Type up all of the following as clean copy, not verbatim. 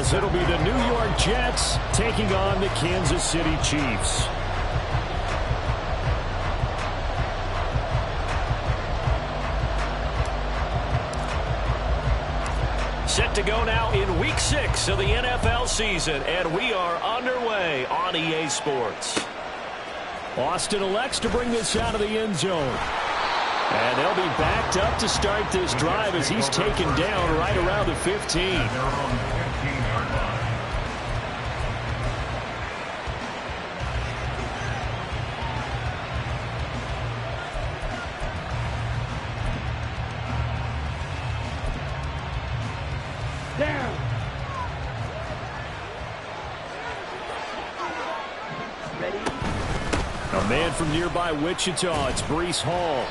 as it'll be the New York Jets taking on the Kansas City Chiefs. Set to go now in Week 6 of the NFL season, and we are underway on EA Sports. Austin elects to bring this out of the end zone. And they'll be backed up to start this drive as he's taken down right around the 15. A man from nearby Wichita, it's Breece Hall.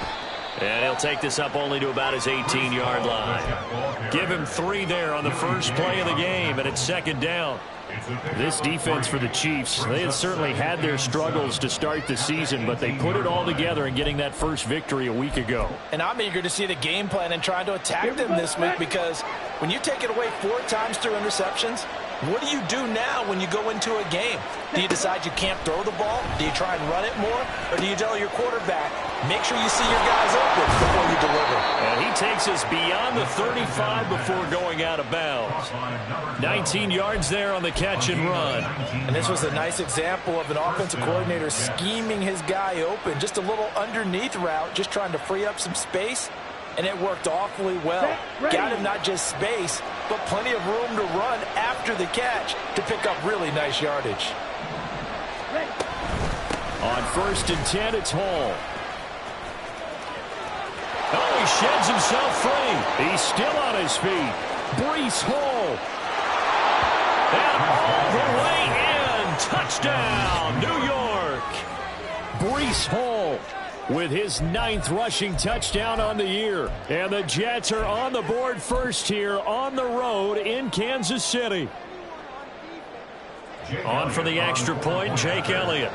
And he'll take this up only to about his 18-yard line. Give him 3 there on the first play of the game, and it's second down. This defense for the Chiefs, they had certainly had their struggles to start the season, but they put it all together in getting that first victory a week ago. And I'm eager to see the game plan and trying to attack them this week, because when you take it away 4 times through interceptions, what do you do now when you go into a game? Do you decide you can't throw the ball? Do you try and run it more? Or do you tell your quarterback, make sure you see your guys open before you deliver? And he takes us beyond the 35 before going out of bounds. 19 yards there on the catch and run. And this was a nice example of an offensive coordinator scheming his guy open. Just a little underneath route, just trying to free up some space. And it worked awfully well. Got him not just space, but plenty of room to run after the catch to pick up really nice yardage. On 1st and 10, it's Hall. Oh, he sheds himself free. He's still on his feet. Breece Hall. And all the way in. Touchdown, New York. Breece Hall with his 9th rushing touchdown on the year. And the Jets are on the board first here on the road in Kansas City. On for the extra point, Jake Elliott.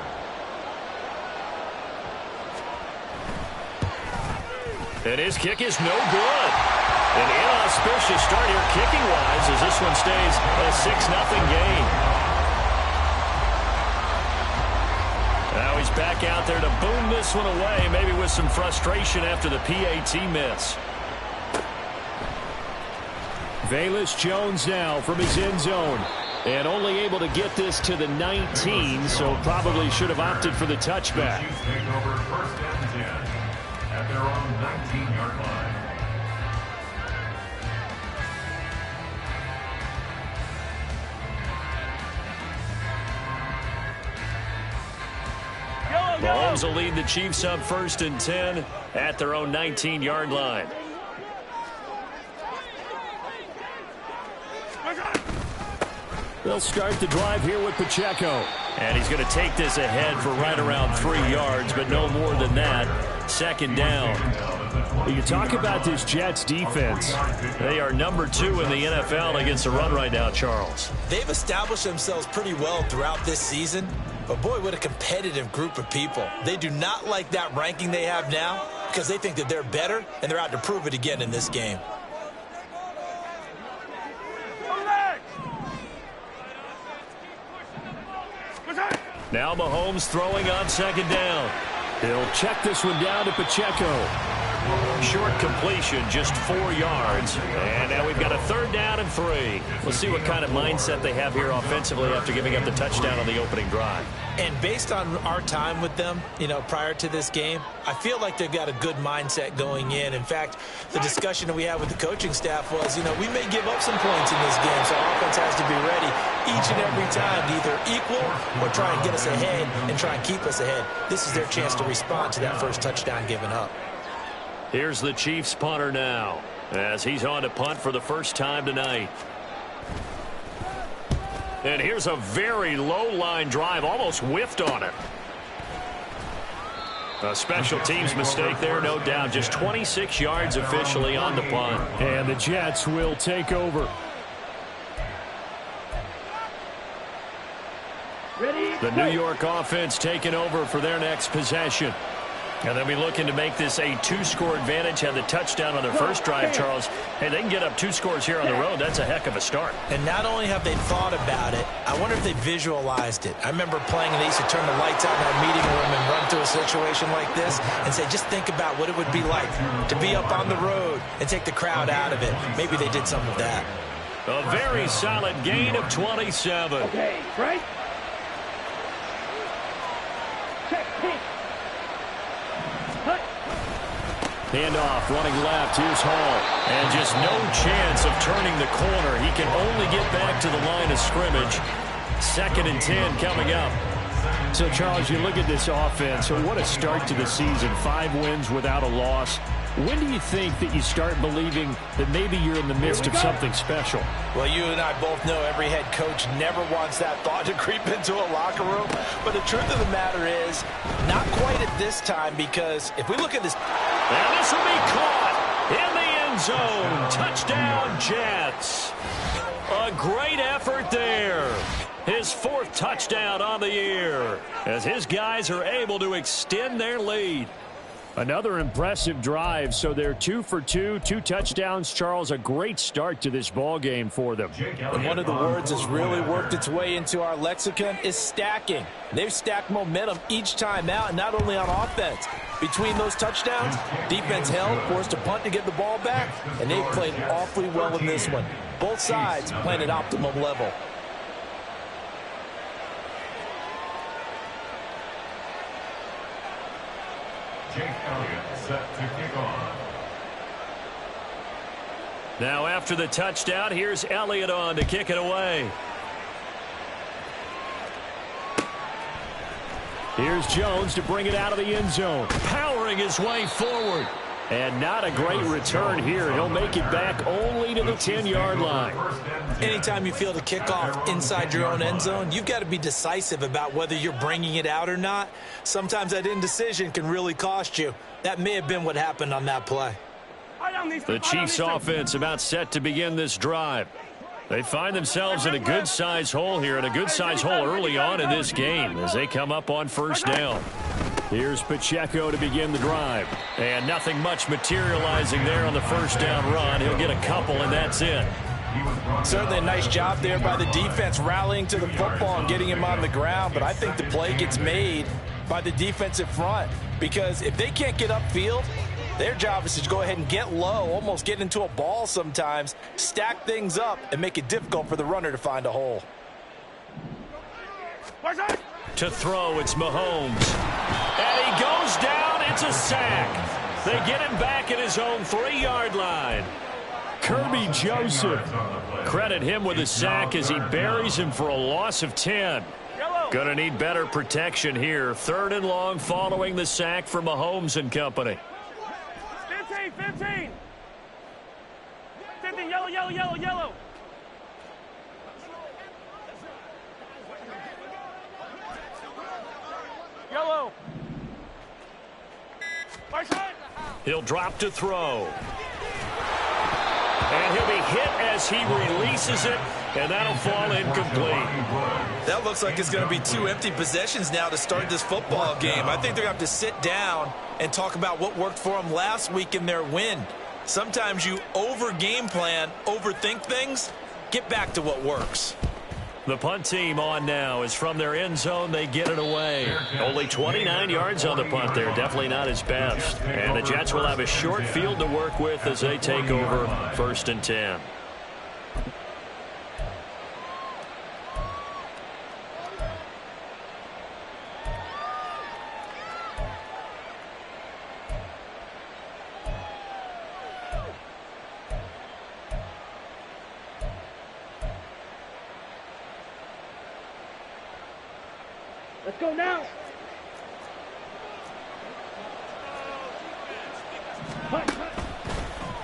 And his kick is no good. An inauspicious start here kicking-wise as this one stays a 6-0 game. Now he's back out there to boom this one away, maybe with some frustration after the PAT miss. Velus Jones now from his end zone. And only able to get this to the 19, so probably should have opted for the touchback. At their own 19-yard line. Mahomes will lead the Chiefs up 1st and 10 at their own 19-yard line. They'll start the drive here with Pacheco. And he's going to take this ahead for right around 3 yards, but no more than that. 2nd down. You talk about this Jets defense. They are number 2 in the NFL against the run right now, Charles. They've established themselves pretty well throughout this season. But boy, what a competitive group of people. They do not like that ranking they have now because they think that they're better, and they're out to prove it again in this game. Now Mahomes throwing on 2nd down. He'll check this one down to Pacheco. Short completion, just 4 yards. And now we've got a 3rd down and 3. We'll see what kind of mindset they have here offensively after giving up the touchdown on the opening drive. And based on our time with them, prior to this game, I feel like they've got a good mindset going in. In fact, the discussion that we had with the coaching staff was, we may give up some points in this game, so our offense has to be ready each and every time to either equal or try and get us ahead and try and keep us ahead. This is their chance to respond to that first touchdown given up. Here's the Chiefs punter now as he's on to punt for the first time tonight. And here's a very low-line drive, almost whiffed on it. A special teams mistake there, no doubt. Just 26 yards officially on the punt. And the Jets will take over. The New York offense taking over for their next possession. And they'll be looking to make this a 2-score advantage. Had the touchdown on their first drive, Charles. Hey, they can get up 2 scores here on the road. That's a heck of a start. And not only have they thought about it, I wonder if they visualized it. I remember playing, and they used to turn the lights out in our meeting room and run through a situation like this and say, just think about what it would be like to be up on the road and take the crowd out of it. Maybe they did some of that. A very solid gain of 27. Okay, right? Check, kick. Handoff, running left. Here's Hall. And just no chance of turning the corner. He can only get back to the line of scrimmage. 2nd and 10 coming up. So, Charles, you look at this offense. So what a start to the season. 5 wins without a loss. When do you think that you start believing that maybe you're in the midst of something special? Well, you and I both know every head coach never wants that thought to creep into a locker room. But the truth of the matter is, not quite at this time, because if we look at this... And this will be caught in the end zone. Touchdown, Jets. A great effort there. His 4th touchdown on the year as his guys are able to extend their lead. Another impressive drive, so they're 2 for 2, 2 touchdowns. Charles, a great start to this ball game for them. And one of the words that's really worked its way into our lexicon is stacking. They've stacked momentum each time out, and not only on offense. Between those touchdowns, defense held, forced a punt to get the ball back, and they've played awfully well in this one. Both sides playing at optimum level. Set to kick off. Now after the touchdown, here's Elliott on to kick it away. Here's Jones to bring it out of the end zone. Powering his way forward. And not a great return here. He'll make it back only to the 10-yard line. Anytime you feel the kickoff inside your own end zone, you've got to be decisive about whether you're bringing it out or not. Sometimes that indecision can really cost you. That may have been what happened on that play. The Chiefs offense about set to begin this drive. They find themselves in a good-sized hole here, and a good-sized hole early on in this game as they come up on 1st down. Here's Pacheco to begin the drive. And nothing much materializing there on the 1st down run. He'll get a couple, and that's it. Certainly a nice job there by the defense rallying to the football and getting him on the ground, but I think the play gets made by the defensive front, because if they can't get upfield, their job is to go ahead and get low, almost get into a ball sometimes, stack things up, and make it difficult for the runner to find a hole. To throw, it's Mahomes. And he goes down. It's a sack. They get him back at his own 3-yard line. Kirby Joseph. Credit him with a sack as he buries him for a loss of 10. Going to need better protection here. 3rd and long following the sack for Mahomes and company. 15. 15, yellow. Yellow. He'll drop to throw. And he'll be hit as he releases it, and that'll fall incomplete. That looks like it's going to be 2 empty possessions now to start this football game. I think they're going to have to sit down and talk about what worked for them last week in their win. Sometimes you over-game plan, overthink things, get back to what works. The punt team on now is from their end zone. They get it away. Only 29 yards on the punt there. Definitely not his best. And the Jets will have a short field to work with as they take over 1st and 10. Let's go now.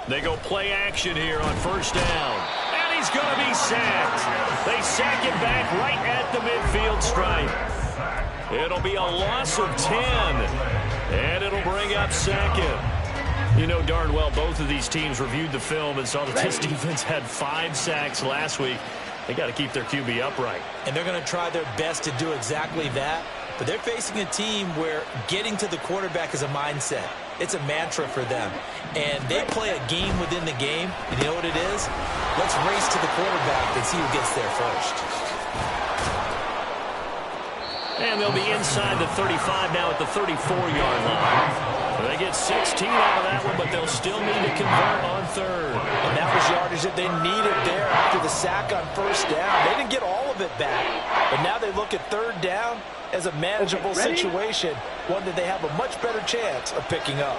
They go play action here on 1st down. And he's going to be sacked. They sack him back right at the midfield stripe. It'll be a loss of 10. And it'll bring up 2nd. You know darn well both of these teams reviewed the film and saw that this defense had 5 sacks last week. They got to keep their QB upright. And they're going to try their best to do exactly that. but they're facing a team where getting to the quarterback is a mindset. It's a mantra for them. And they play a game within the game. And you know what it is? Let's race to the quarterback and see who gets there first. And they'll be inside the 35 now at the 34-yard line. They get 16 out of that one, but they'll still need to convert on third. And that was yardage that they needed there after the sack on first down. They didn't get all of it back, but now they look at third down as a manageable situation, one that they have a much better chance of picking up.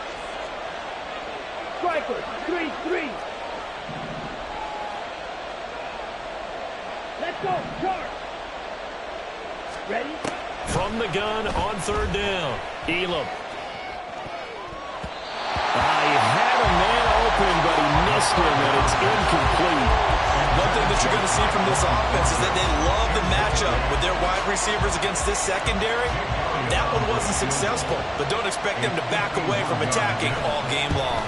Strikers, 3-3. Let's go, charge. Ready? From the gun on third down, Elam. He had a man open, but he missed him, and it's incomplete. One thing that you're going to see from this offense is that they love the matchup with their wide receivers against this secondary. That one wasn't successful, but don't expect them to back away from attacking all game long.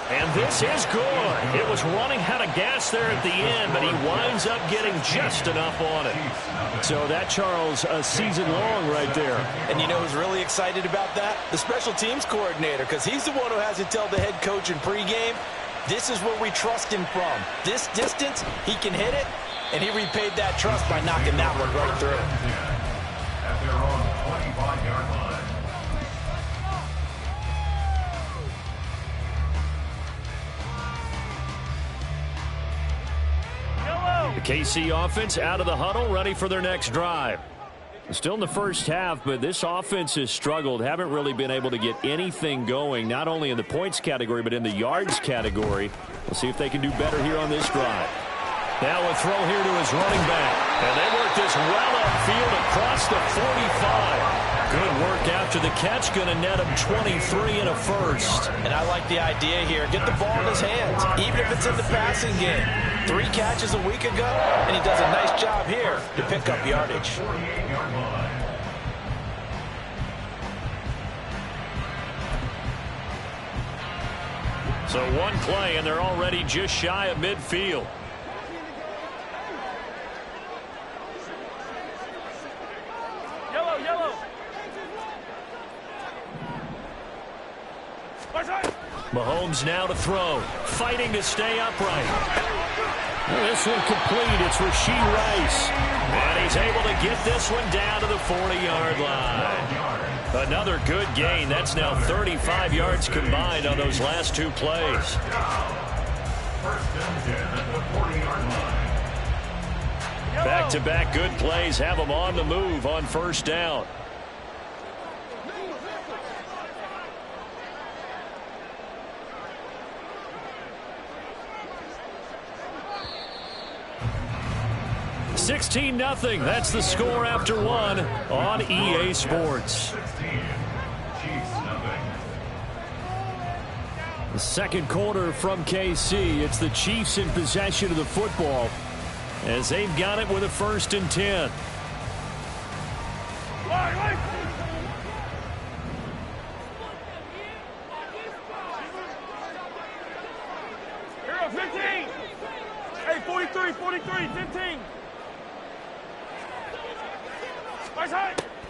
And this is good. It was running out of gas there at the end, but he winds up getting just enough on it. So that, Charles, a season long right there. And you know who's really excited about that? The special teams coordinator, because he's the one who has to tell the head coach in pregame, this is where we trust him from. This distance, he can hit it, and he repaid that trust by knocking that one right through. At their own 25-yard line. The KC offense out of the huddle, ready for their next drive. Still in the first half, but this offense has struggled. Haven't really been able to get anything going, not only in the points category, but in the yards category. We'll see if they can do better here on this drive. Now a throw here to his running back. And they work this well upfield across the 45. Good work after the catch. Going to net him 23 and a first. And I like the idea here. Get the ball in his hands, even if it's in the passing game. 3 catches a week ago, and he does a nice job here to pick up yardage. So one play, and they're already just shy of midfield. Yellow, yellow. Mahomes now to throw, fighting to stay upright. This one complete. It's Rashee Rice. And he's able to get this one down to the 40-yard line. Another good gain. That's now 35 yards combined on those last 2 plays. Back-to-back good plays have them on the move on first down. $16-0. That's the score after 1 on EA Sports. The second quarter from KC. It's the Chiefs in possession of the football as they've got it with a 1st and 10. Here, 15. Hey, 43, 15.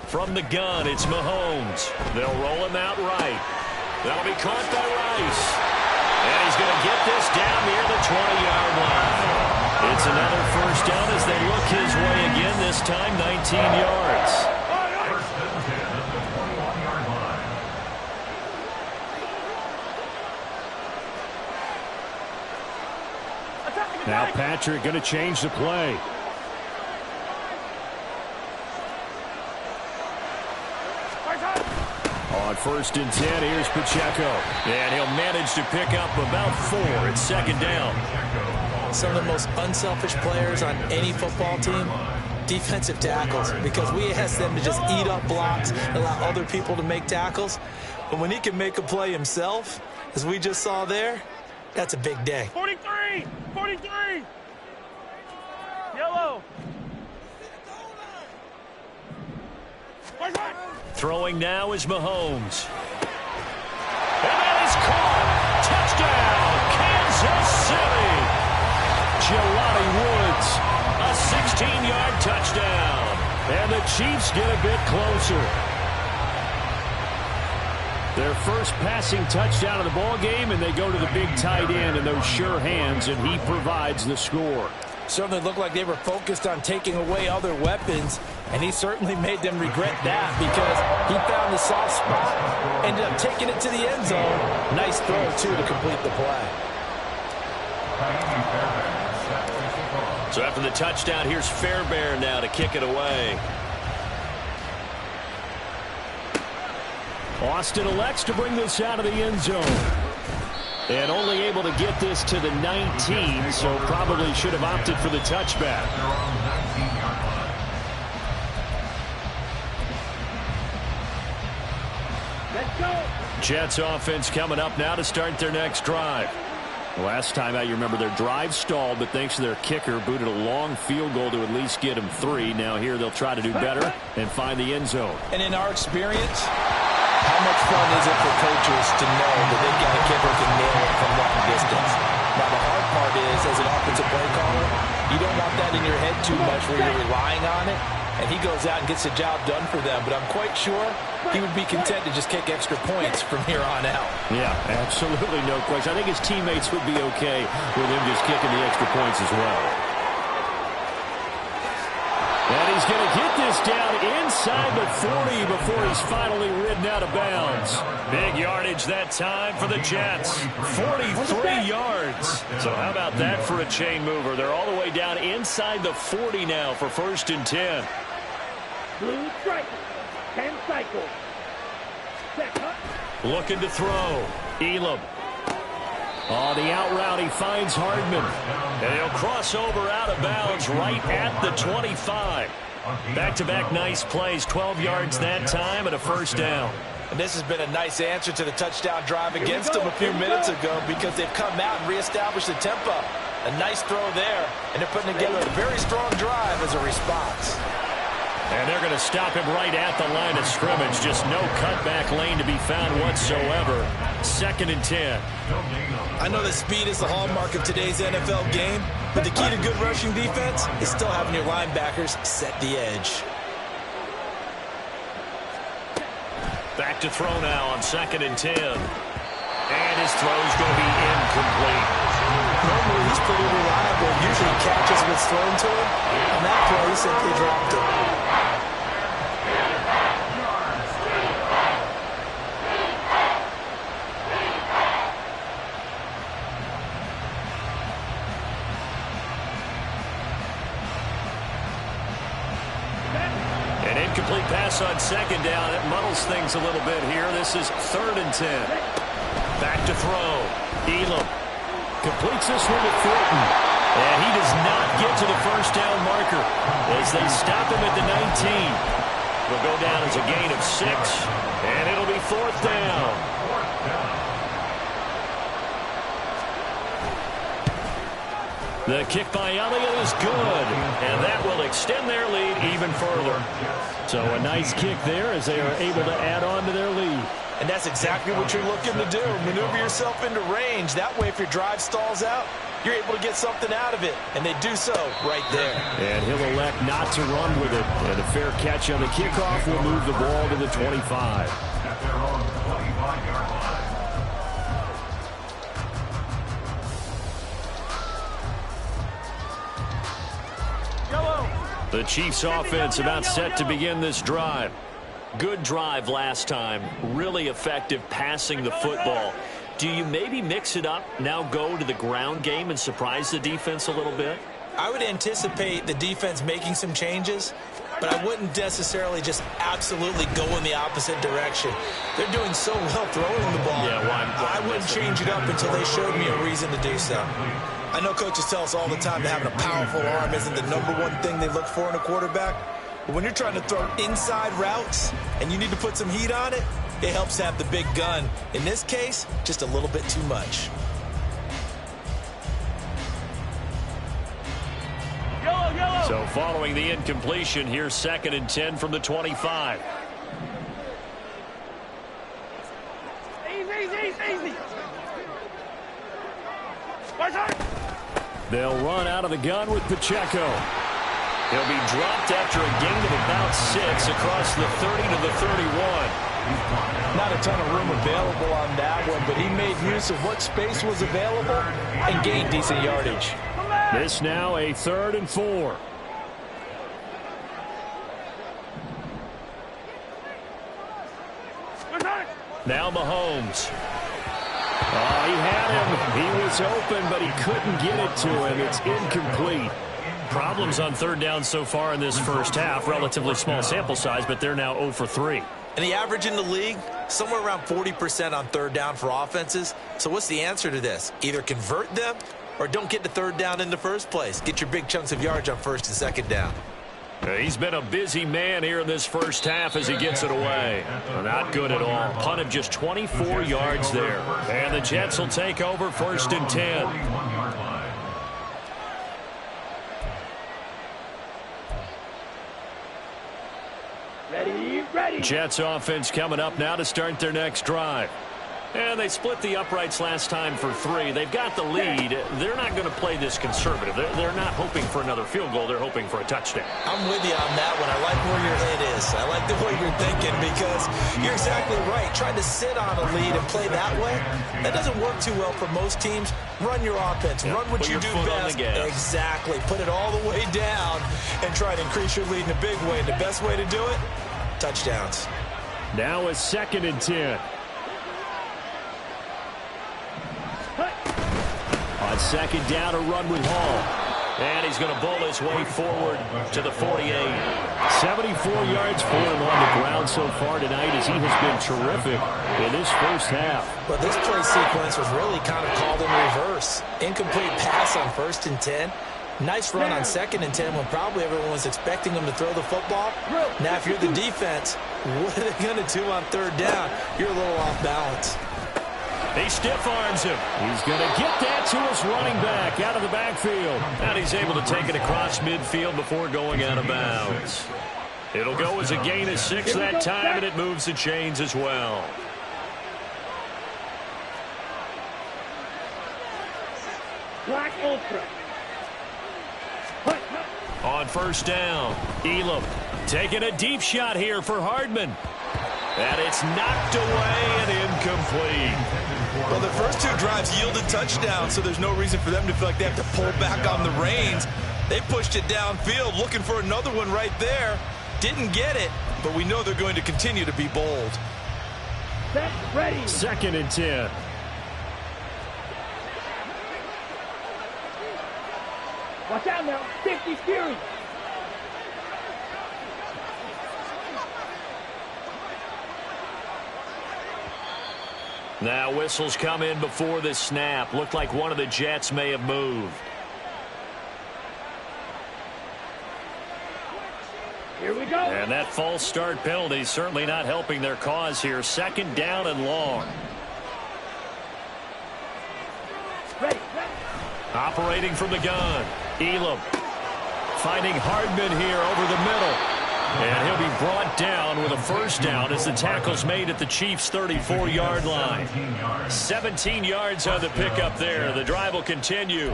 From the gun, it's Mahomes. They'll roll him out right. That'll be caught by Rice. And he's going to get this down near the 20-yard line. It's another first down as they look his way again, this time 19 yards. Now Patrick going to change the play. On 1st and 10, here's Pacheco. And he'll manage to pick up about 4 at 2nd down. Some of the most unselfish players on any football team, defensive tackles, because we ask them to just eat up blocks, allow other people to make tackles. But when he can make a play himself, as we just saw there, that's a big day. 43! Yellow! Throwing now is Mahomes. And that is caught. Touchdown, Kansas City. Jelani Woods, a 16-yard touchdown. And the Chiefs get a bit closer. Their first passing touchdown of the ball game, and they go to the big tight end in those sure hands, and he provides the score. Certainly looked like they were focused on taking away other weapons, and he certainly made them regret that because he found the soft spot, ended up taking it to the end zone. Nice throw, too, to complete the play. So after the touchdown, here's Fairbairn now to kick it away. Austin elects to bring this out of the end zone. And only able to get this to the 19, so probably should have opted for the touchback. Let's go. Jets offense coming up now to start their next drive. Last time out, you remember their drive stalled, but thanks to their kicker, booted a long field goal to at least get them 3. Now here they'll try to do better and find the end zone. And in our experience, how much fun is it for coaches to know that they've got a kicker who can nail it from long distance? Now, the hard part is, as an offensive play caller, you don't want that in your head too much where you're relying on it, and he goes out and gets the job done for them. But I'm quite sure he would be content to just kick extra points from here on out. Yeah, absolutely no question. I think his teammates would be okay with him just kicking the extra points as well. And he's going to get this down inside the 40 before he's finally ridden out of bounds. Big yardage that time for the Jets. 43 yards. So how about that for a chain mover? They're all the way down inside the 40 now for 1st and 10. Blue striker. 10 cycles. Looking to throw. Elam. Oh, the out route, he finds Hardman. And he'll cross over out of bounds right at the 25. Back-to-back nice plays, 12 yards that time and a 1st down. And this has been a nice answer to the touchdown drive against them a few minutes ago because they've come out and reestablished the tempo. A nice throw there, and they're putting together a very strong drive as a response. And they're going to stop him right at the line of scrimmage. Just no cutback lane to be found whatsoever. 2nd and 10. I know that speed is the hallmark of today's NFL game, but the key to good rushing defense is still having your linebackers set the edge. Back to throw now on 2nd and 10. And his throw's going to be incomplete. Normally, he's pretty reliable. Usually catches what's thrown to him. On that play, he simply dropped it. An incomplete pass on 2nd down. It muddles things a little bit here. This is 3rd and 10. Back to throw. Elam completes this one to Thornton. And he does not get to the 1st down marker as they stop him at the 19. Will go down as a gain of 6. And it'll be 4th down. The kick by Elliott is good. And that will extend their lead even further. So a nice kick there as they are able to add on to their lead. And that's exactly what you're looking to do. Maneuver yourself into range. That way, if your drive stalls out, you're able to get something out of it. And they do so right there. And he'll elect not to run with it. And a fair catch on the kickoff will move the ball to the 25. At their own 25-yard line. The Chiefs offense about set to begin this drive. Good drive last time. Really effective passing the football. Do you maybe mix it up, now go to the ground game and surprise the defense a little bit? I would anticipate the defense making some changes, but I wouldn't necessarily just absolutely go in the opposite direction. They're doing so well throwing the ball. Yeah, why I wouldn't change it up until they showed me a reason to do so. I know coaches tell us all the time that having a powerful arm isn't the #1 thing they look for in a quarterback. But when you're trying to throw inside routes and you need to put some heat on it, it helps to have the big gun. In this case, just a little bit too much. Yellow. So following the incompletion, here's 2nd and 10 from the 25. Easy. Watch out. They'll run out of the gun with Pacheco. He'll be dropped after a gain of about 6 across the 30 to the 31. Not a ton of room available on that one, but he made use of what space was available and gained decent yardage. This now a 3rd and 4. Now Mahomes. Oh, he had him. He was open, but he couldn't get it to him. It's incomplete. Problems on 3rd down so far in this first half. Relatively small sample size, but they're now 0 for 3. And the average in the league, somewhere around 40% on 3rd down for offenses. So what's the answer to this? Either convert them or don't get to 3rd down in the first place. Get your big chunks of yards on 1st and 2nd down. He's been a busy man here in this first half as he gets it away. Not good at all. Punt of just 24 yards there. And the Jets will take over 1st and 10. Ready. Jets offense coming up now to start their next drive. And they split the uprights last time for 3. They've got the lead. They're not going to play this conservative. They're not hoping for another field goal. They're hoping for a touchdown. I'm with you on that one. I like where your head is. I like the way you're thinking because you're exactly right. Trying to sit on a lead and play that way, that doesn't work too well for most teams. Run your offense. Run what you do best. Exactly. Put it all the way down and try to increase your lead in a big way. And the best way to do it, touchdowns. Now a 2nd and 10. On 2nd down, a run with Hall. And he's going to bowl his way forward to the 48. 74 yards for him on the ground so far tonight as he has been terrific in this first half. But this play sequence was really kind of called in reverse. Incomplete pass on 1st and 10. Nice run on 2nd and 10 when probably everyone was expecting him to throw the football. Now, if you're the defense, what are they going to do on 3rd down? You're a little off balance. He stiff arms him. He's going to get that to his running back out of the backfield. And he's able to take it across midfield before going out of bounds. It'll go as a gain of 6 that time, and it moves the chains as well. Black Ultra. On 1st down, Elam taking a deep shot here for Hardman. And it's knocked away and incomplete. Well, the first 2 drives yielded touchdowns, so there's no reason for them to feel like they have to pull back on the reins. They pushed it downfield, looking for another one right there. Didn't get it, but we know they're going to continue to be bold. Set, ready. 2nd and 10. Watch out now. 50 Fury. Now whistles come in before the snap. Looked like one of the Jets may have moved. Here we go. And that false start penalty certainly not helping their cause here. 2nd down and long. Ready. Operating from the gun. Elam finding Hardman here over the middle. And he'll be brought down with a 1st down as the tackle's made at the Chiefs' 34-yard line. 17 yards on the pickup there. The drive will continue.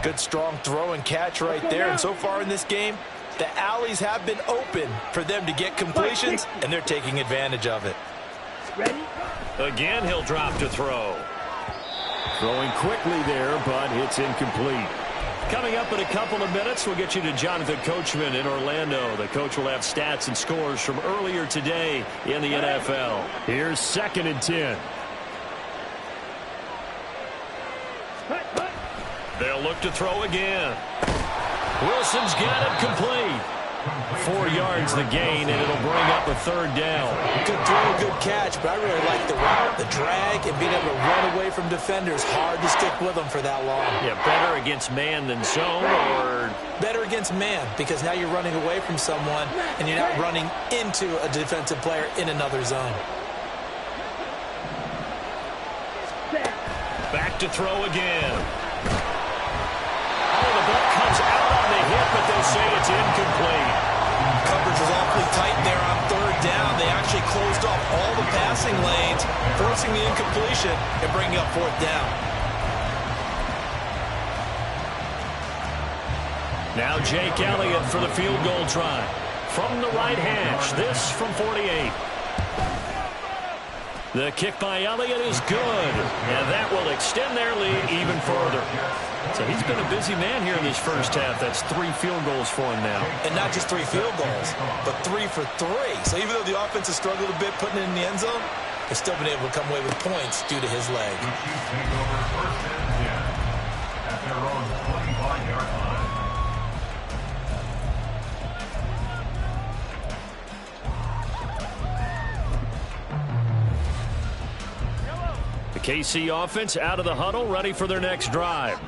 Good, strong throw and catch right there. And so far in this game, the alleys have been open for them to get completions, and they're taking advantage of it. Ready. Again, he'll drop to throw. Throwing quickly there, but it's incomplete. Coming up in a couple of minutes, we'll get you to Jonathan Coachman in Orlando. The coach will have stats and scores from earlier today in the NFL. Here's 2nd and 10. They'll look to throw again. Wilson's got it complete. 4 yards the gain, and it'll bring up a 3rd down. Good throw, good catch, but I really like the route, the drag, and being able to run away from defenders. Hard to stick with them for that long. Yeah, better against man than zone, or? Better against man, because now you're running away from someone, and you're not running into a defensive player in another zone. Back to throw again. Oh, the ball comes out on the hit, but they'll say it's incomplete. Coverage was awfully tight there on 3rd down. They actually closed off all the passing lanes, forcing the incompletion and bringing up 4th down. Now Jake Elliott for the field goal try. From the right hash, this from 48. The kick by Elliott is good, and that will extend their lead even further. So he's been a busy man here in this first half. That's 3 field goals for him now. And not just 3 field goals, but 3 for 3. So even though the offense has struggled a bit putting it in the end zone, they've still been able to come away with points due to his leg. Take over first and 10 at their own 25-yard line. The KC offense out of the huddle, ready for their next drive.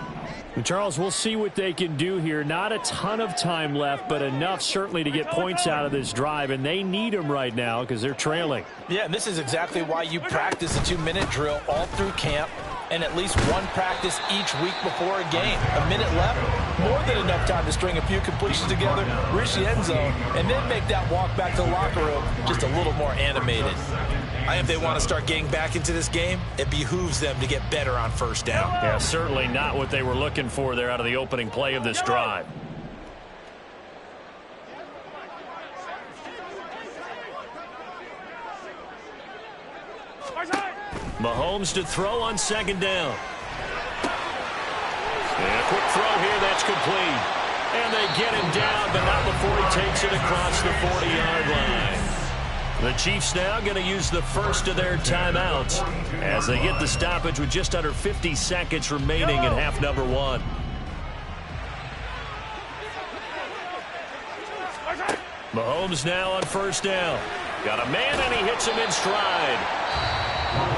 And Charles, we'll see what they can do here. Not a ton of time left, but enough certainly to get points out of this drive, and they need them right now because they're trailing. Yeah, and this is exactly why you practice a 2-minute drill all through camp and at least one practice each week before a game. A minute left, more than enough time to string a few completions together, reach the end zone, and then make that walk back to the locker room just a little more animated. If they want to start getting back into this game, it behooves them to get better on first down. Yeah, certainly not what they were looking for there out of the opening play of this drive. Mahomes to throw on second down. And a quick throw here, that's complete. And they get him down, but not before he takes it across the 40-yard line. The Chiefs now going to use the first of their timeouts as they get the stoppage with just under 50 seconds remaining in half number 1. Mahomes now on first down. Got a man, and he hits him in stride.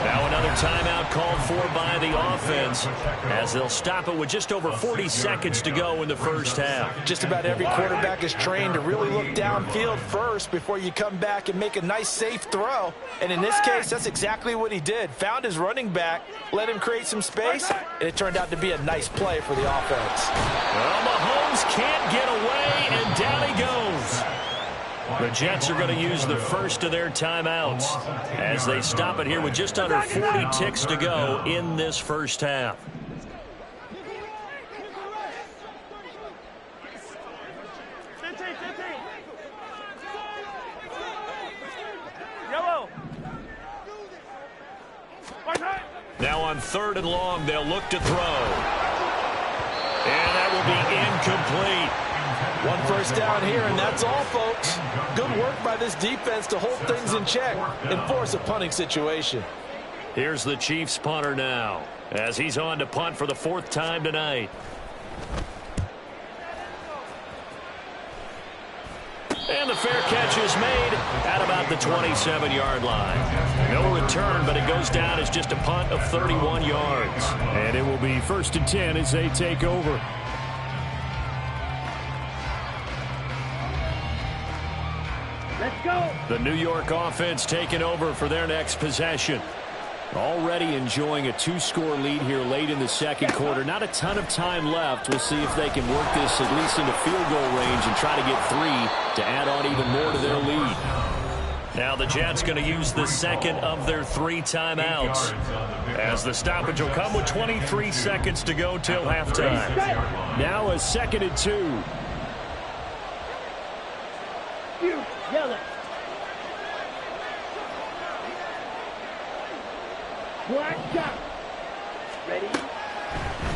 Now another timeout called for by the offense as they'll stop it with just over 40 seconds to go in the first half. Just about every quarterback is trained to really look downfield first before you come back and make a nice, safe throw. And in this case, that's exactly what he did. Found his running back, let him create some space, and it turned out to be a nice play for the offense. Well, Mahomes can't get away, and down he goes. The Jets are going to use the first of their timeouts as they stop it here with just under 40 ticks to go in this first half. Now on 3rd and long, they'll look to throw. And that will be incomplete. 1 first down here, and that's all, folks. Good work by this defense to hold things in check and force a punting situation. Here's the Chiefs punter now as he's on to punt for the 4th time tonight. And the fair catch is made at about the 27-yard line. No return, but it goes down as just a punt of 31 yards. And it will be 1st and 10 as they take over. Let's go. The New York offense taking over for their next possession. Already enjoying a 2-score lead here late in the second quarter. Not a ton of time left. We'll see if they can work this at least into field goal range and try to get 3 to add on even more to their lead. Now the Jets going to use the second of their 3 timeouts as the stoppage will come with 23 seconds to go till halftime. Now a 2nd and 2. Yellow. Black dot. Ready?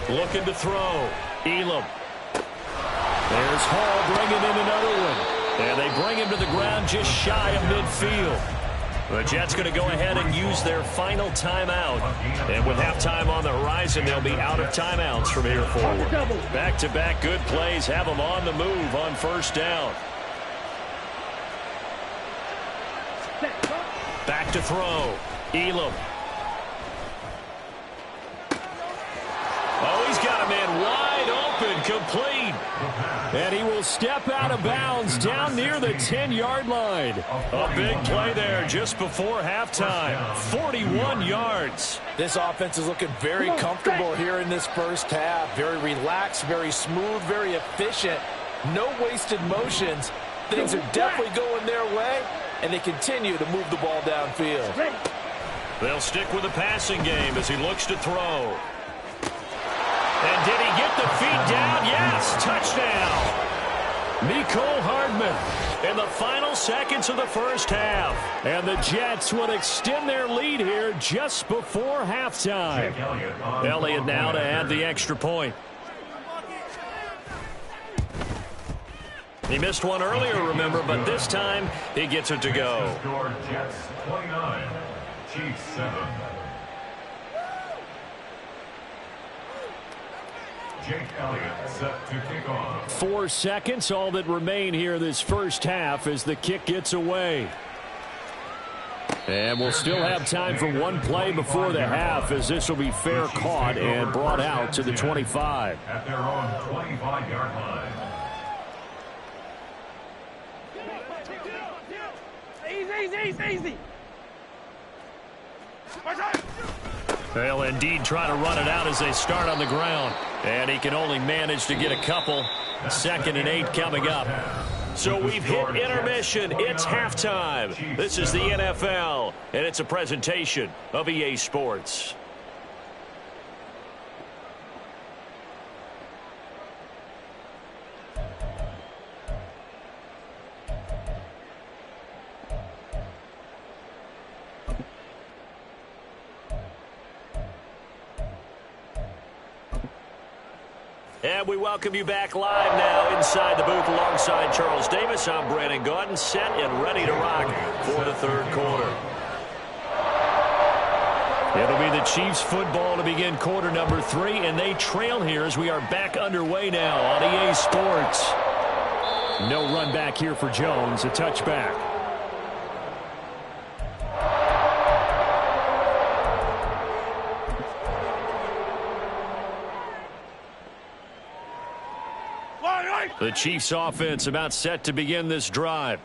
Looking to throw. Elam. There's Hall bringing in another one. And they bring him to the ground just shy of midfield. The Jets going to go ahead and use their final timeout. And with halftime on the horizon, they'll be out of timeouts from here forward. Back-to-back good plays have them on the move on first down. Back to throw. Elam. Oh, he's got a man wide open, complete. And he will step out of bounds down near the 10-yard line. A big play there just before halftime. 41 yards. This offense is looking very comfortable here in this first half. Very relaxed, very smooth, very efficient. No wasted motions. Things are definitely going their way, and they continue to move the ball downfield. They'll stick with the passing game as he looks to throw. And did he get the feet down. Yes, touchdown. Mecole Hardman in the final seconds of the first half. And the Jets would extend their lead here just before halftime. Elliott now to add the extra point. He missed one earlier, remember, but this time he gets it to go. Jets 29, Chiefs 7. Jake Elliott set to kick off. 4 seconds, all that remain here this first half as the kick gets away. And we'll still have time for one play before the half, as this will be fair caught and brought out to the 25. At their own 25-yard line. Easy. They'll indeed try to run it out as they start on the ground. And he can only manage to get a couple. 2nd and 8 coming up. So we've hit intermission. It's halftime. This is the NFL, and it's a presentation of EA Sports. And we welcome you back live now inside the booth alongside Charles Davis. I'm Brandon Gaudin, set and ready to rock for the third quarter. It'll be the Chiefs football to begin quarter number 3, and they trail here as we are back underway now on EA Sports. No run back here for Jones, a touchback. The Chiefs offense about set to begin this drive.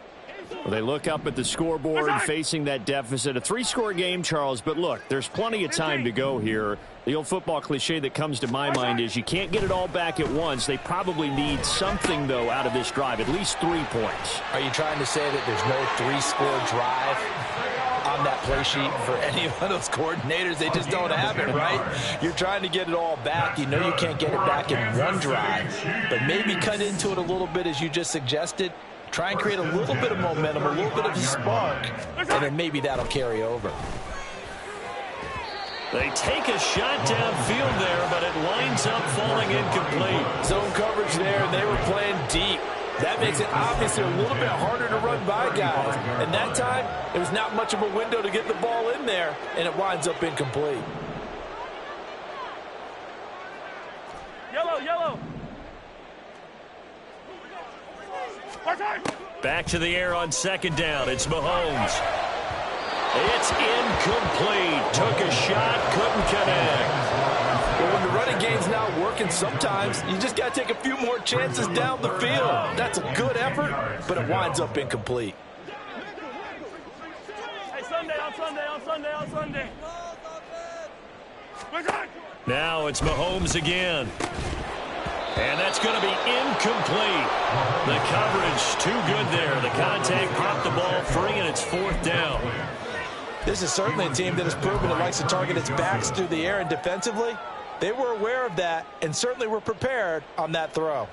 Well, they look up at the scoreboard facing that deficit. A 3-score game, Charles, but look, there's plenty of time to go here. The old football cliche that comes to my mind is you can't get it all back at once. They probably need something, though, out of this drive, at least 3 points. Are you trying to say that there's no 3-score drive on that play sheet for any one of those coordinators? They just don't have it, right? You're trying to get it all back. You know you can't get it back in one drive, but maybe cut into it a little bit as you just suggested. Try and create a little bit of momentum, a little bit of a spark, and then maybe that'll carry over. They take a shot downfield there, but it winds up falling incomplete. Zone coverage there, and they were playing deep. That makes it obviously a little bit harder to run by guys. And that time, there was not much of a window to get the ball in there, and it winds up incomplete. Yellow. Back to the air on 2nd down. It's Mahomes. It's incomplete. Took a shot, couldn't connect. Well, when the running game's not working, sometimes you just got to take a few more chances down the field. That's a good effort, but it winds up incomplete. Hey, on Sunday. Now it's Mahomes again. And that's going to be incomplete. The coverage too good there. The contact popped the ball free, and it's 4th down. This is certainly a team that has proven it likes to target its backs through the air, and defensively, they were aware of that and certainly were prepared on that throw.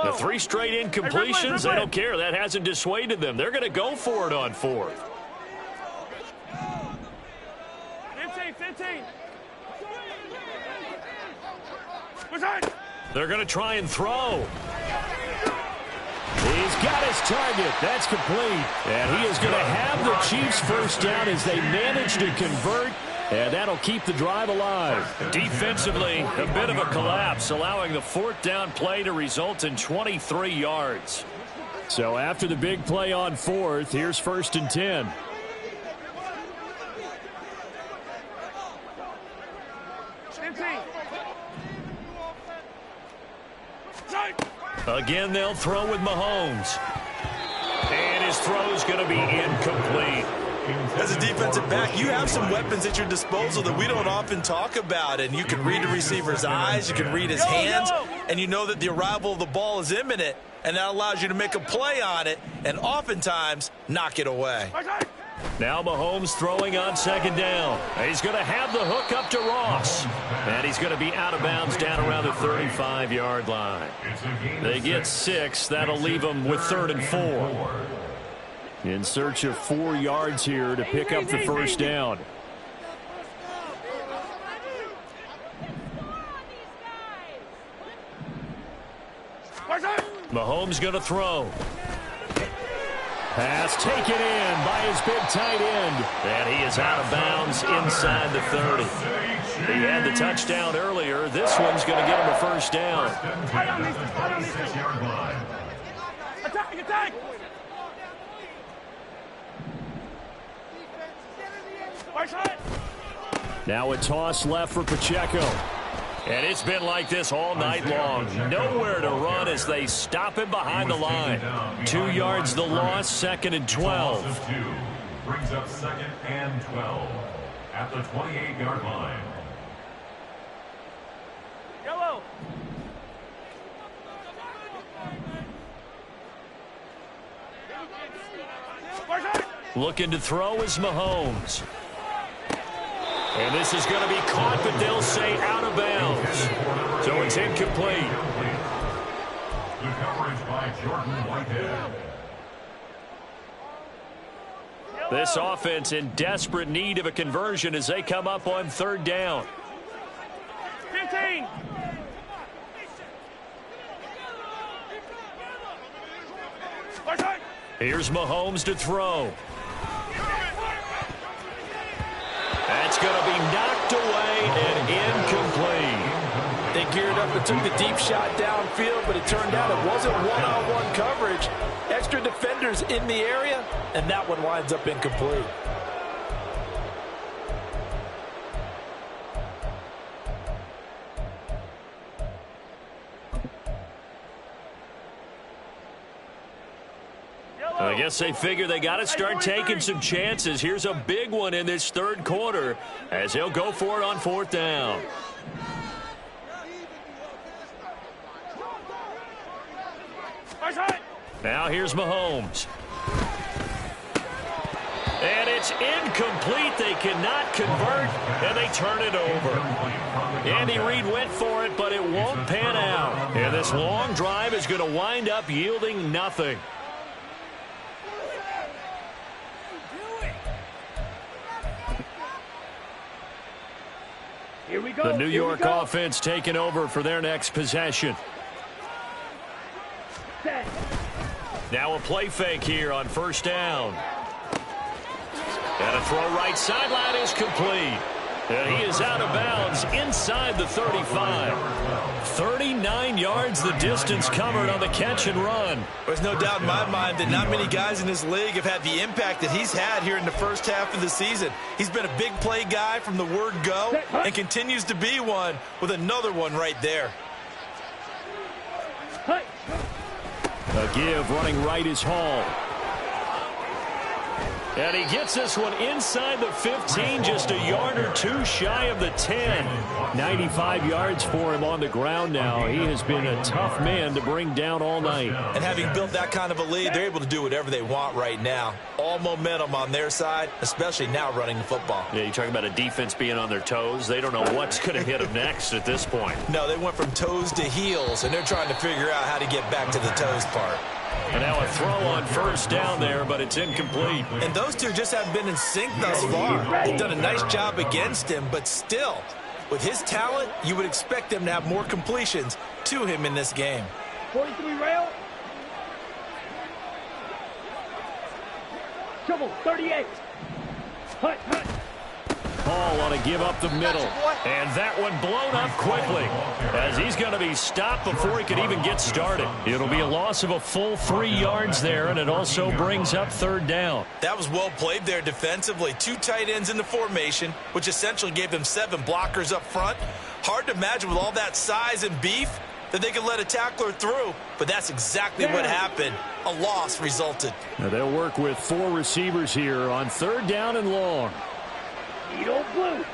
The 3 straight incompletions, they don't care. That hasn't dissuaded them. They're going to go for it on 4th. 15. They're going to try and throw. He's got his target. That's complete. And he is going to have the Chiefs first down as they manage to convert. And that'll keep the drive alive. Defensively, a bit of a collapse, allowing the 4th down play to result in 23 yards. So after the big play on 4th, here's 1st and 10. Again, they'll throw with Mahomes. And his throw's going to be incomplete. As a defensive back, you have some weapons at your disposal that we don't often talk about. And you can read the receiver's eyes, you can read his hands, and you know that the arrival of the ball is imminent. And that allows you to make a play on it and oftentimes knock it away. Now Mahomes throwing on second down. He's going to have the hook up to Ross. And he's going to be out of bounds down around the 35-yard line. They get 6. That'll leave them with 3rd and 4. In search of 4 yards here to pick up the first down. Mahomes going to throw. Pass taken in by his big tight end. And he is out of bounds inside the 30. He had the touchdown earlier. This one's going to get him a first down. Attack, attack! Now a toss left for Pacheco. And it's been like this all night long. Nowhere to run as they stop him behind the line. 2 yards the loss, 2nd and 12. Brings up 2nd and 12 at the 28-yard line. Yellow. Looking to throw is Mahomes. And this is going to be caught, but they'll say out of bounds. So it's incomplete. The coverage by Jordan Whitehead. This offense in desperate need of a conversion as they come up on 3rd down. 15. Here's Mahomes to throw. That's going to be knocked away and incomplete. They geared up and took the deep shot downfield, but it turned out it wasn't one-on-one coverage. Extra defenders in the area, and that one winds up incomplete. I guess they figure they got to start taking some chances. Here's a big one in this 3rd quarter as he'll go for it on 4th down. Now here's Mahomes. And it's incomplete. They cannot convert, and they turn it over. Andy Reid went for it, but it won't pan out. And this long drive is going to wind up yielding nothing. Here we go. The New York offense taking over for their next possession. Set. Now a play fake here on 1st down. And a throw right sideline is complete. And he is out of bounds inside the 35. 39 yards the distance covered on the catch and run. There's no doubt in my mind that not many guys in this league have had the impact that he's had here in the first half of the season. He's been a big play guy from the word go and continues to be one with another one right there. A give running right is Hall. And he gets this one inside the 15, just a yard or 2 shy of the 10. 95 yards for him on the ground now. He has been a tough man to bring down all night. And having built that kind of a lead, they're able to do whatever they want right now. All momentum on their side, especially now running the football. Yeah, you talk about a defense being on their toes. They don't know what's going to hit them next at this point. No, they went from toes to heels, and they're trying to figure out how to get back to the toes part. And now a throw on 1st down there, but it's incomplete. And those two just haven't been in sync thus far. They've done a nice job against him, but still, with his talent, you would expect them to have more completions to him in this game. 43 rail. Trouble, 38. Hut, hut. Hall on a give up the middle. And that one blown up quickly as he's going to be stopped before he could even get started. It'll be a loss of a full 3 yards there, and it also brings up 3rd down. That was well played there defensively. 2 tight ends in the formation, which essentially gave them 7 blockers up front. Hard to imagine with all that size and beef that they could let a tackler through, but that's exactly what happened. A loss resulted. Now they'll work with 4 receivers here on 3rd down and long. Needle blue.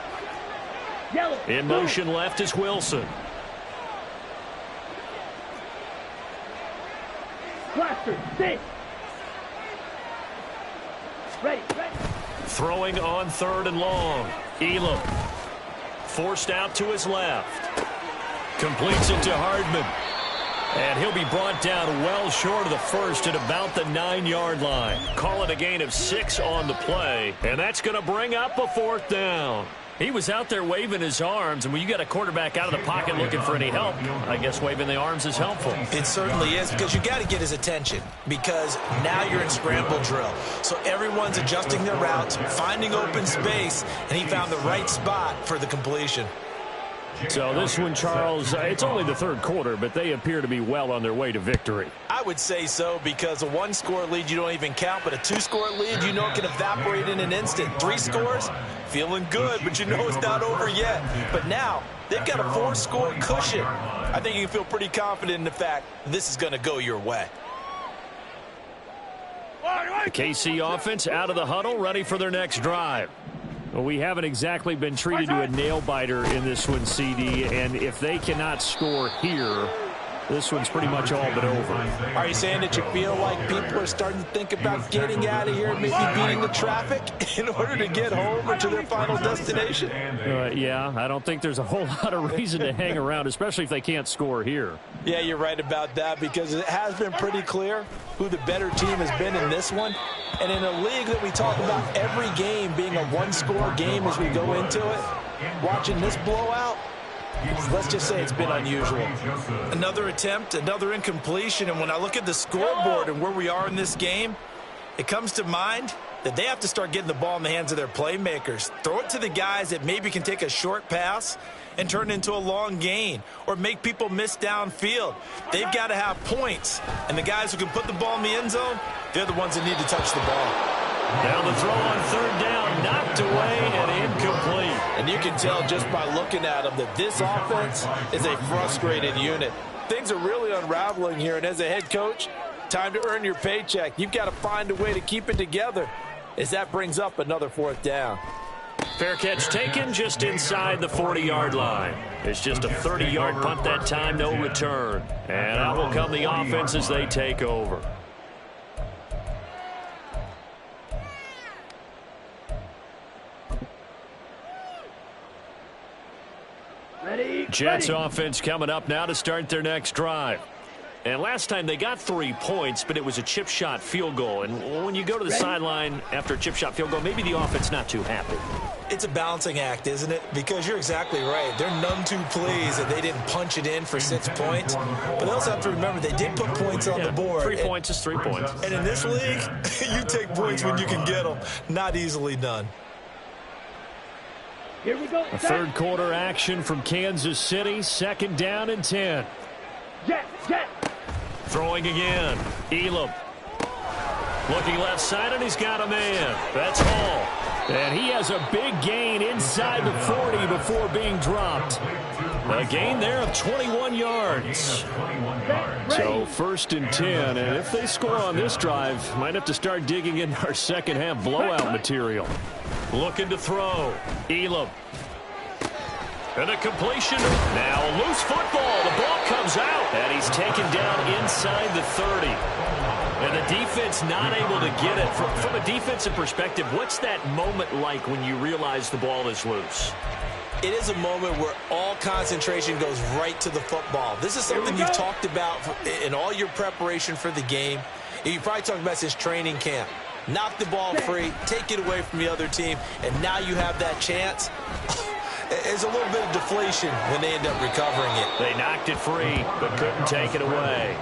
Yellow. In motion left is Wilson. Blaster, 6. Ready, ready. Throwing on 3rd and long. Elam forced out to his left. Completes it to Hardman. And he'll be brought down well short of the first at about the 9-yard line. Call it a gain of 6 on the play. And that's going to bring up a 4th down. He was out there waving his arms, and when you got a quarterback out of the pocket looking for any help, I guess waving the arms is helpful. It certainly is, because you got to get his attention, because now you're in scramble drill. So everyone's adjusting their routes, finding open space, and he found the right spot for the completion. So this one, Charles, it's only the 3rd quarter, but they appear to be well on their way to victory. I would say so, because a 1-score lead you don't even count, but a 2-score lead you know it can evaporate in an instant. 3 scores, feeling good, but you know it's not over yet. But now they've got a 4-score cushion. I think you can feel pretty confident in the fact this is going to go your way. The KC offense out of the huddle, ready for their next drive. Well, we haven't exactly been treated to a nail-biter in this one, CD, and if they cannot score here, this one's pretty much all but over. Are you saying that you feel like people are starting to think about getting out of here, maybe beating the traffic in order to get home or to their final destination? Yeah, I don't think there's a whole lot of reason to hang around, especially if they can't score here. Yeah, you're right about that, because it has been pretty clear who the better team has been in this one. And in a league that we talk about every game being a 1-score game as we go into it, watching this blowout, let's just say it's been unusual. Another attempt, another incompletion, and when I look at the scoreboard and where we are in this game, it comes to mind that they have to start getting the ball in the hands of their playmakers. Throw it to the guys that maybe can take a short pass and turn it into a long gain or make people miss downfield. They've got to have points, and the guys who can put the ball in the end zone, they're the ones that need to touch the ball. Now the throw on 3rd down, knocked away and incomplete. And you can tell just by looking at them that this offense is a frustrated unit. Things are really unraveling here, and as a head coach, time to earn your paycheck. You've got to find a way to keep it together as that brings up another 4th down. Fair catch taken just inside the 40-yard line. It's just a 30-yard punt that time, no return. And out will come the offense as they take over. Jets offense coming up now to start their next drive. And last time they got 3 points, but it was a chip shot field goal. And when you go to the sideline after a chip shot field goal, maybe the offense not too happy. It's a balancing act, isn't it? Because you're exactly right. They're none too pleased that they didn't punch it in for 6 points. But they also have to remember they did put points on the board. 3 points is 3 points. And in this league, you take points when you can get them. Not easily done. Here we go. A 3rd quarter action from Kansas City. 2nd down and 10. Jet. Throwing again. Elam. Looking left side, and he's got a man. That's Hall. And he has a big gain inside the 40 before being dropped. A gain there of 21 yards. So 1st and 10, and if they score on this drive, might have to start digging in our second half blowout material. Looking to throw. Elam. And a completion. Now a loose football. The ball comes out. And he's taken down inside the 30. And the defense not able to get it. From a defensive perspective, what's that moment like when you realize the ball is loose? It is a moment where all concentration goes right to the football. This is something you've talked about in all your preparation for the game. You probably talked about since training camp. Knock the ball free, take it away from the other team, and now you have that chance. There's a little bit of deflation when they end up recovering it. They knocked it free, but couldn't take it away.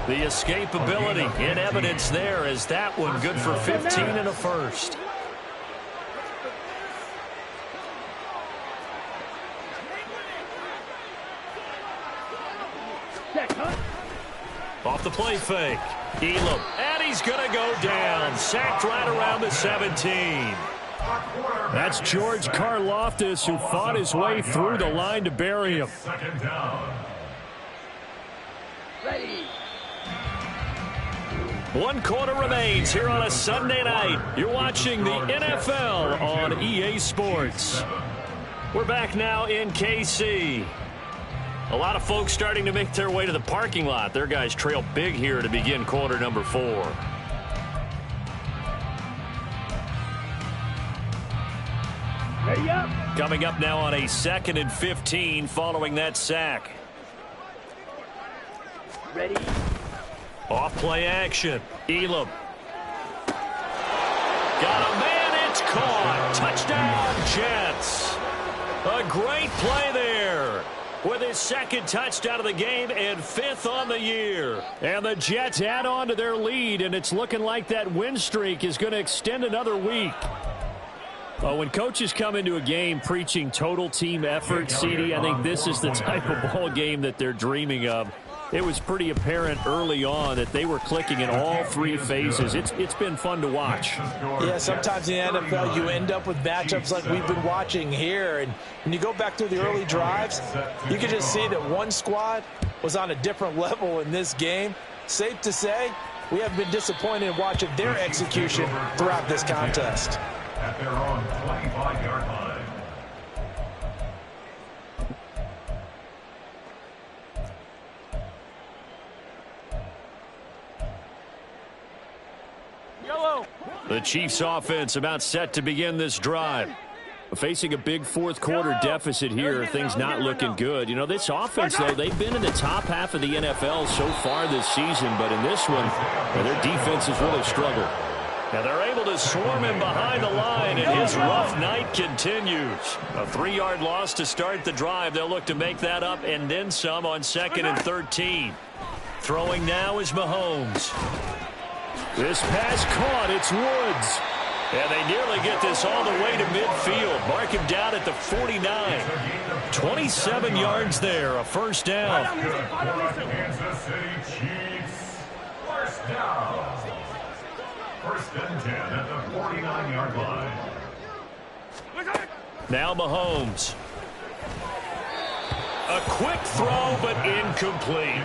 The escapability in evidence there as that one good for 15 and a first. Off the play fake. Elam. And he's going to go down. Sacked right around the 17. That's George Karlaftis, who fought his way through the line to bury him. 2nd down. Ready. 1 quarter remains here on a Sunday night. You're watching the NFL on EA Sports. We're back now in KC. A lot of folks starting to make their way to the parking lot. Their guys trail big here to begin quarter number 4. Coming up now on a 2nd and 15 following that sack. Ready? Off play action. Elam. Got a man. It's caught. Touchdown, Jets. A great play there. With his 2nd touchdown of the game and 5th on the year. And the Jets add on to their lead, and it's looking like that win streak is going to extend another week. Well, when coaches come into a game preaching total team effort, CD, I think this is the type of ball game that they're dreaming of. It was pretty apparent early on that they were clicking in all 3 phases. It's been fun to watch. Yeah, sometimes in the NFL you end up with matchups like we've been watching here. And when you go back through the early drives, you can just see that one squad was on a different level in this game. Safe to say, we have been disappointed in watching their execution throughout this contest. At their own 25-yard line. The Chiefs offense about set to begin this drive. Facing a big 4th quarter deficit here, things not looking good. You know, this offense, though, they've been in the top half of the NFL so far this season, but in this one, their defense has really struggled. Now they're able to swarm him behind the line, and his rough night continues. A 3-yard loss to start the drive. They'll look to make that up and then some on 2nd and 13. Throwing now is Mahomes. This pass caught. It's Woods. And they nearly get this all the way to midfield. Mark him down at the 49. 27 yards there, a first down. Kansas City Chiefs. First down. 1st and 10 at the 49-yard line. Now Mahomes. A quick throw, but incomplete.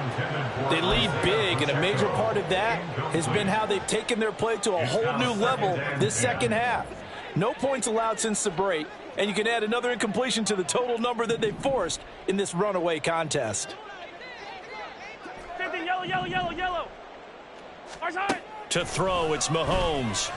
They lead big, and a major part of that has been how they've taken their play to a whole new level this 2nd half. No points allowed since the break, and you can add another incompletion to the total number that they forced in this runaway contest. Yellow. To throw, it's Mahomes.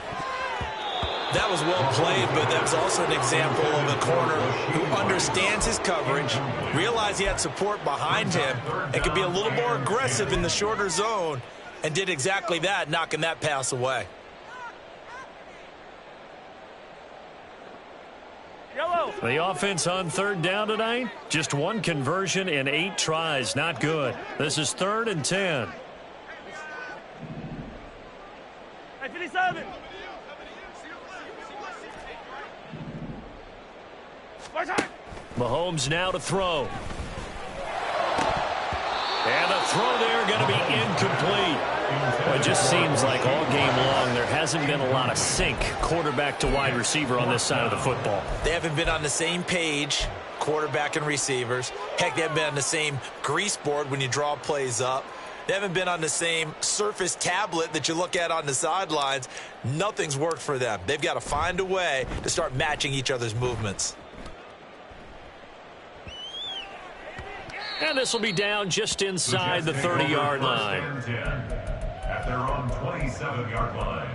That was well played, but that was also an example of a corner who understands his coverage, realized he had support behind him, and could be a little more aggressive in the shorter zone, and did exactly that, knocking that pass away. The offense on 3rd down tonight, just 1 conversion and 8 tries. Not good. This is 3rd and 10. 57. Mahomes now to throw. And the throw there going to be incomplete. Well, it just seems like all game long there hasn't been a lot of sync quarterback to wide receiver on this side of the football. They haven't been on the same page, quarterback and receivers. Heck, they haven't been on the same grease board when you draw plays up. They haven't been on the same Surface tablet that you look at on the sidelines. Nothing's worked for them. They've got to find a way to start matching each other's movements. And this will be down just inside the 30-yard line. At their own 27-yard line.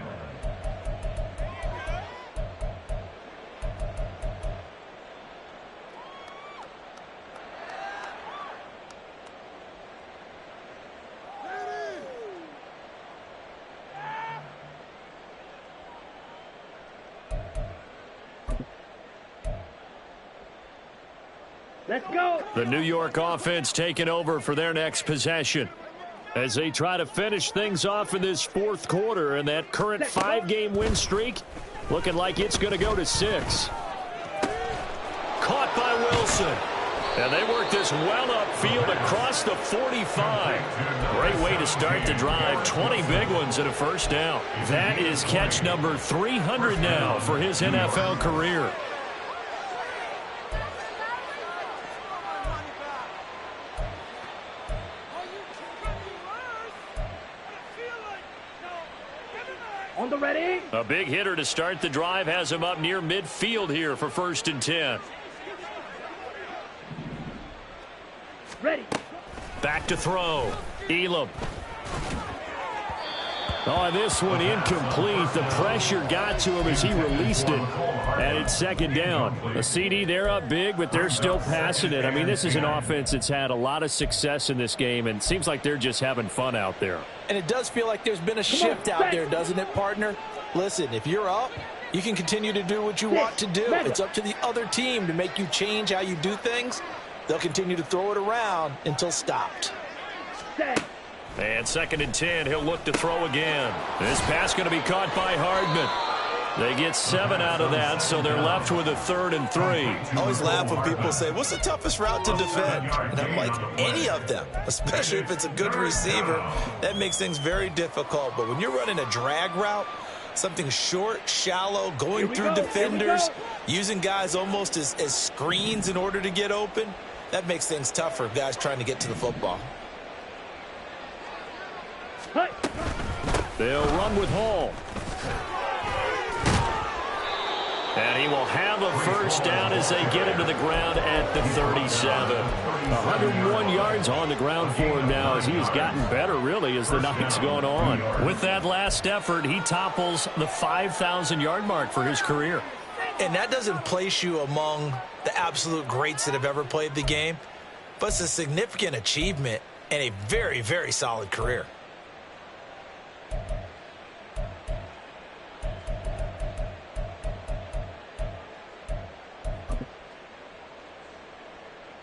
Let's go. The New York offense taking over for their next possession as they try to finish things off in this 4th quarter, and that current 5-game win streak looking like it's going to go to 6. Caught by Wilson. And they work this well upfield across the 45. Great way to start the drive. 20 big ones and a first down. That is catch number 300 now for his NFL career. On the ready. A big hitter to start the drive has him up near midfield here for 1st and 10. Ready. Back to throw. Elam. Oh, this one incomplete. The pressure got to him as he released it. And it's second down. A CD, they're up big, but they're still passing it. I mean, this is an offense that's had a lot of success in this game, and it seems like they're just having fun out there. And it does feel like there's been a shift out there, doesn't it, partner? Listen, if you're up, you can continue to do what you want to do. It's up to the other team to make you change how you do things. They'll continue to throw it around until stopped. And 2nd and 10, he'll look to throw again. This pass going to be caught by Hardman. They get 7 out of that, so they're left with a 3rd and 3. I always laugh when people say, what's the toughest route to defend? And I'm like, any of them, especially if it's a good receiver. That makes things very difficult. But when you're running a drag route, something short, shallow, going through defenders, using guys almost as screens in order to get open, that makes things tough for guys trying to get to the football. They'll run with Hall. And he will have a first down as they get him to the ground at the 37. 101 yards on the ground for him now as he's gotten better, really, as the night's gone on. With that last effort, he topples the 5,000-yard mark for his career. And that doesn't place you among the absolute greats that have ever played the game, but it's a significant achievement and a very, very solid career.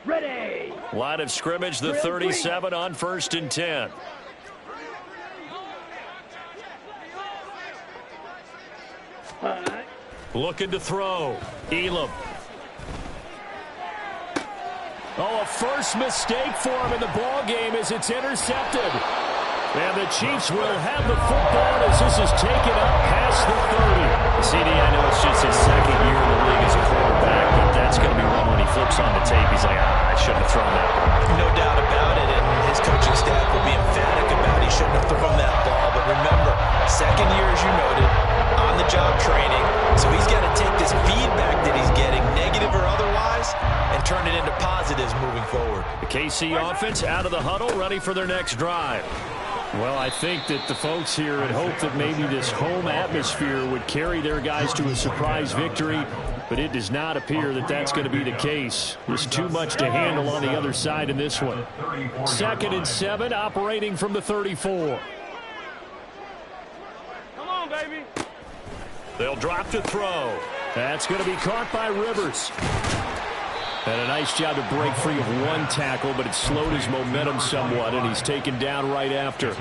Ready. Line of scrimmage, the 37 on 1st and 10. Looking to throw. Elam. Oh, a first mistake for him in the ball game as it's intercepted. And the Chiefs will have the football as this is taken up past the 30. CD, I know it's just his 2nd year in the league as a quarterback, but that's going to be one when he flips on the tape. He's like, I shouldn't have thrown that one. No doubt about it, and his coaching staff will be emphatic about he shouldn't have thrown that ball. But remember, 2nd year, as you noted, on-the-job training, so he's got to take this feedback that he's getting, negative or otherwise, and turn it into positives moving forward. The KC offense out of the huddle, ready for their next drive. Well, I think that the folks here had hoped that maybe this home atmosphere would carry their guys to a surprise victory, but it does not appear that that's going to be the case. There's too much to handle on the other side in this one. 2nd and 7, operating from the 34. Come on, baby. They'll drop to throw. That's going to be caught by Rivers. And a nice job to break free of one tackle, but it slowed his momentum somewhat, and he's taken down right after.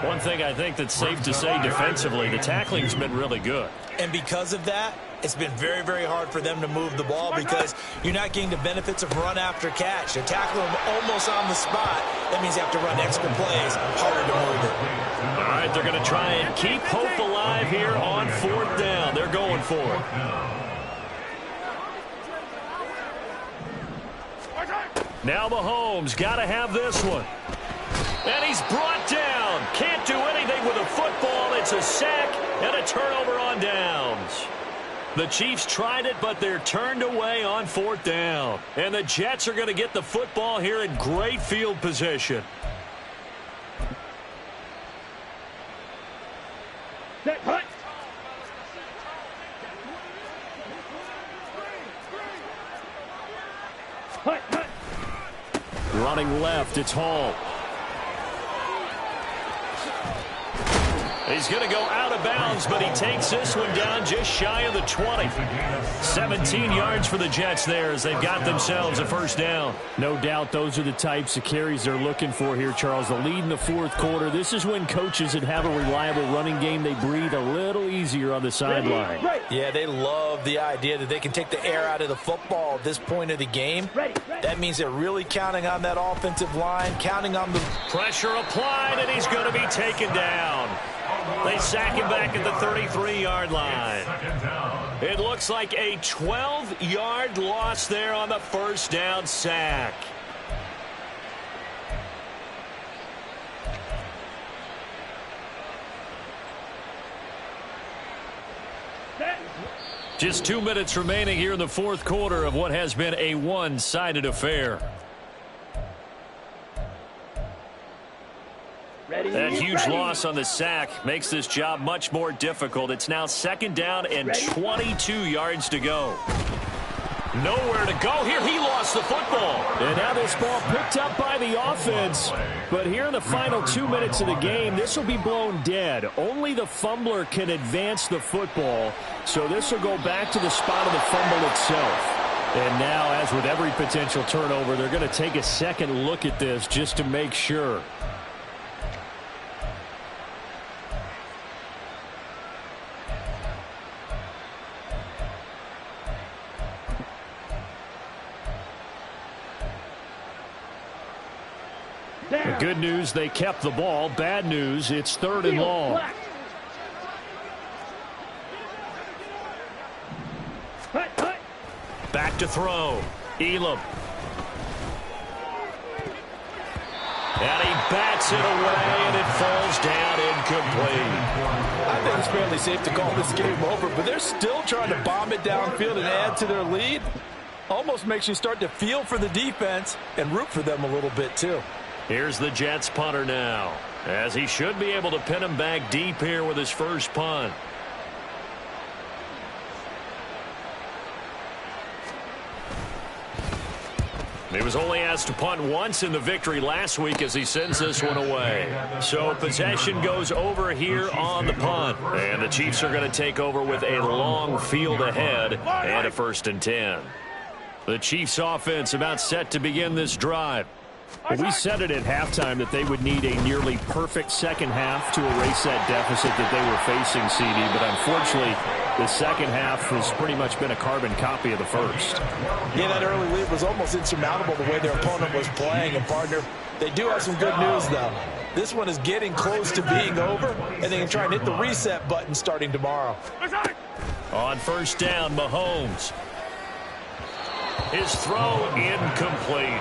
One thing I think that's safe to say defensively, the tackling's been really good. And because of that, it's been very, very hard for them to move the ball because you're not getting the benefits of run after catch. They're tackling them almost on the spot. That means you have to run extra plays, harder to move it. All right, they're going to try and keep hope alive here on 4th down. They're going for it. Now Mahomes got to have this one. And he's brought down. Can't do anything with a football. It's a sack and a turnover on downs. The Chiefs tried it, but they're turned away on 4th down. And the Jets are going to get the football here in great field position. Set, hut. Hut, hut. Running left, it's Hall. He's going to go out of bounds, but he takes this one down just shy of the 20. 17 yards for the Jets there as they've got themselves a first down. No doubt those are the types of carries they're looking for here, Charles. The lead in the 4th quarter. This is when coaches that have a reliable running game, they breathe a little easier on the sideline. Yeah, they love the idea that they can take the air out of the football at this point of the game. That means they're really counting on that offensive line, counting on the pressure applied, and he's going to be taken down. They sack him back at the 33-yard line. It looks like a 12-yard loss there on the first down sack. Just 2 minutes remaining here in the 4th quarter of what has been a one-sided affair. Ready, That huge ready. loss on the sack makes this job much more difficult. It's now 2nd down and 22 yards to go. Nowhere to go here. He lost the football. And now this ball picked up by the offense. But here in the final 2 minutes of the game, this will be blown dead. Only the fumbler can advance the football. So this will go back to the spot of the fumble itself. And now, as with every potential turnover, they're going to take a second look at this just to make sure. The good news, they kept the ball. Bad news, it's 3rd and long. Back to throw. Elam. And he bats it away, and it falls down incomplete. I think it's fairly safe to call this game over, but they're still trying to bomb it downfield and add to their lead. Almost makes you start to feel for the defense and root for them a little bit, too. Here's the Jets punter now, as he should be able to pin him back deep here with his first punt. He was only asked to punt once in the victory last week as he sends this one away. So possession goes over here on the punt. And the Chiefs are going to take over with a long field ahead and a 1st and 10. The Chiefs offense about set to begin this drive. Well, we said it at halftime that they would need a nearly perfect second half to erase that deficit that they were facing, CD. But unfortunately, the second half has pretty much been a carbon copy of the first. Yeah, that early lead was almost insurmountable the way their opponent was playing. And, partner, they do have some good news, though. This one is getting close to being over, and they can try and hit the reset button starting tomorrow. On 1st down, Mahomes. His throw incomplete.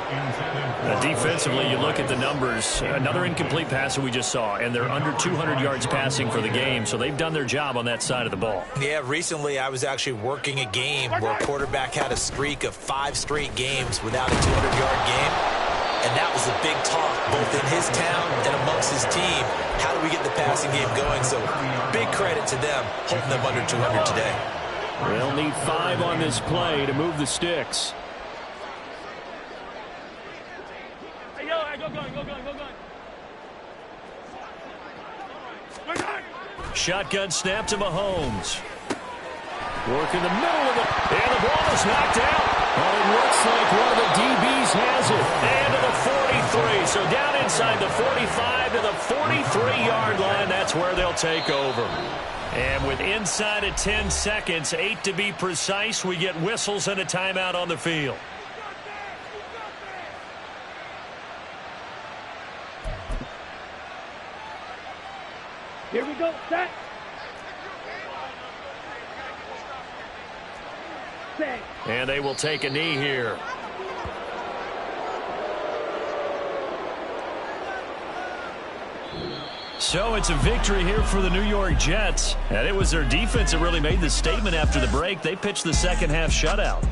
Defensively, you look at the numbers. Another incomplete pass that we just saw, and they're under 200 yards passing for the game, so they've done their job on that side of the ball. Yeah, recently I was actually working a game where a quarterback had a streak of 5 straight games without a 200-yard game, and that was a big talk both in his town and amongst his team. How do we get the passing game going? So big credit to them, holding them under 200 today. They'll need 5 on this play to move the sticks. Hey, yo, hey, go gun. Shotgun snap to Mahomes. Work in the middle of it, and the ball is knocked out. But it looks like one of the DBs has it. And to the 43. So down inside the 45 to the 43-yard line. That's where they'll take over. And with inside of 10 seconds, 8 to be precise, we get whistles and a timeout on the field. Here we go, set. Set. And they will take a knee here. So it's a victory here for the New York Jets. And it was their defense that really made the statement after the break. They pitched the second half shutout.